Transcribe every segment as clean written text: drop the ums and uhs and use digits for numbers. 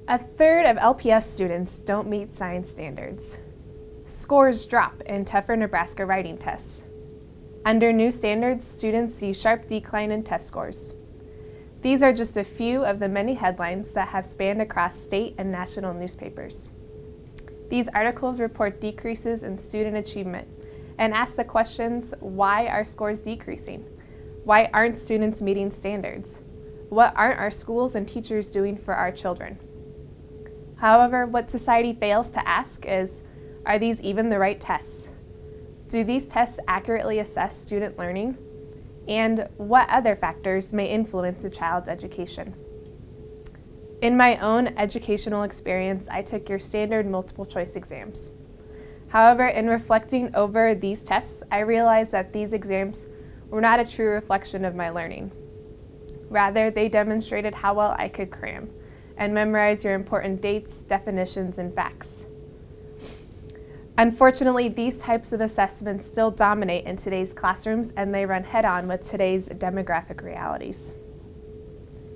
A third of LPS students don't meet science standards. Scores drop in tougher Nebraska writing tests. Under new standards, students see sharp decline in test scores. These are just a few of the many headlines that have spanned across state and national newspapers. These articles report decreases in student achievement and ask the questions, why are scores decreasing? Why aren't students meeting standards? What aren't our schools and teachers doing for our children? However, what society fails to ask is, are these even the right tests? Do these tests accurately assess student learning? And what other factors may influence a child's education? In my own educational experience, I took your standard multiple choice exams. However, in reflecting over these tests, I realized that these exams were not a true reflection of my learning. Rather, they demonstrated how well I could cram and memorize your important dates, definitions, and facts. Unfortunately, these types of assessments still dominate in today's classrooms, and they run head-on with today's demographic realities.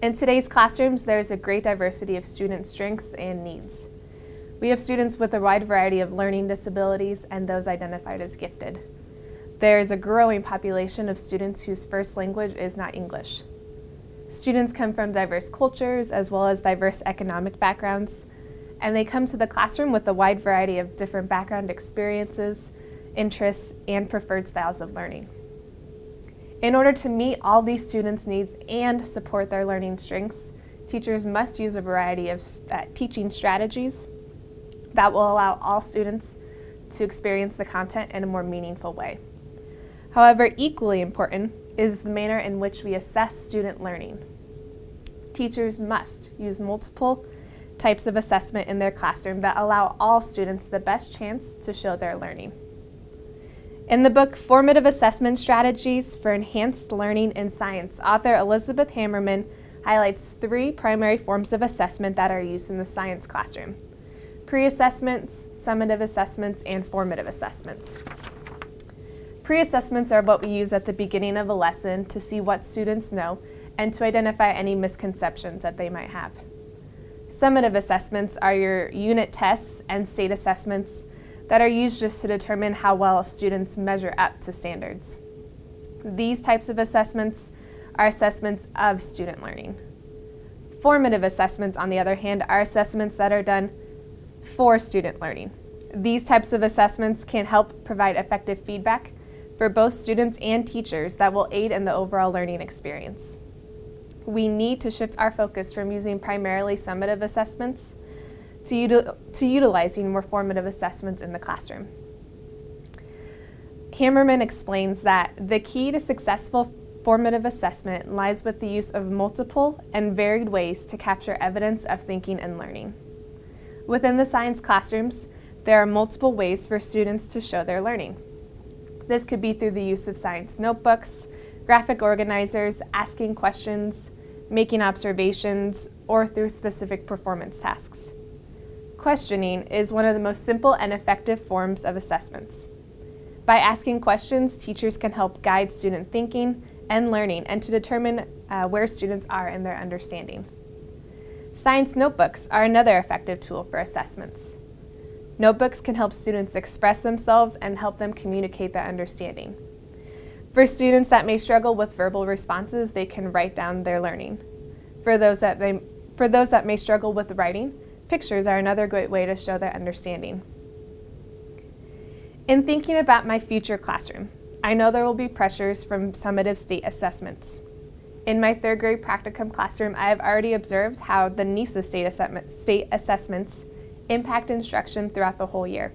In today's classrooms, there is a great diversity of student strengths and needs. We have students with a wide variety of learning disabilities and those identified as gifted. There is a growing population of students whose first language is not English. Students come from diverse cultures as well as diverse economic backgrounds, and they come to the classroom with a wide variety of different background experiences, interests, and preferred styles of learning. In order to meet all these students' needs and support their learning strengths, teachers must use a variety of teaching strategies that will allow all students to experience the content in a more meaningful way. However, equally important is the manner in which we assess student learning. Teachers must use multiple types of assessment in their classroom that allow all students the best chance to show their learning. In the book Formative Assessment Strategies for Enhanced Learning in Science, author Elizabeth Hammerman highlights 3 primary forms of assessment that are used in the science classroom: pre-assessments, summative assessments, and formative assessments. Pre-assessments are what we use at the beginning of a lesson to see what students know and to identify any misconceptions that they might have. Summative assessments are your unit tests and state assessments that are used just to determine how well students measure up to standards. These types of assessments are assessments of student learning. Formative assessments, on the other hand, are assessments that are done for student learning. These types of assessments can help provide effective feedback for both students and teachers that will aid in the overall learning experience. We need to shift our focus from using primarily summative assessments to utilizing more formative assessments in the classroom. Hammerman explains that the key to successful formative assessment lies with the use of multiple and varied ways to capture evidence of thinking and learning. Within the science classrooms, there are multiple ways for students to show their learning. This could be through the use of science notebooks, graphic organizers, asking questions, making observations, or through specific performance tasks. Questioning is one of the most simple and effective forms of assessments. By asking questions, teachers can help guide student thinking and learning and to determine where students are in their understanding. Science notebooks are another effective tool for assessments. Notebooks can help students express themselves and help them communicate their understanding. For students that may struggle with verbal responses, they can write down their learning. For those that may struggle with writing, pictures are another great way to show their understanding. In thinking about my future classroom, I know there will be pressures from summative state assessments. In my 3rd grade practicum classroom, I have already observed how the NISA state assessments impact instruction throughout the whole year.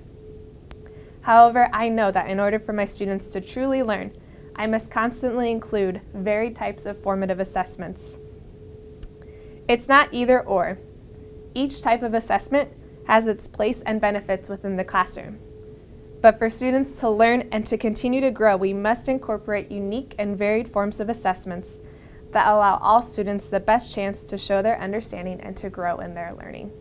However, I know that in order for my students to truly learn, I must constantly include varied types of formative assessments. It's not either or. Each type of assessment has its place and benefits within the classroom. But for students to learn and to continue to grow, we must incorporate unique and varied forms of assessments that allow all students the best chance to show their understanding and to grow in their learning.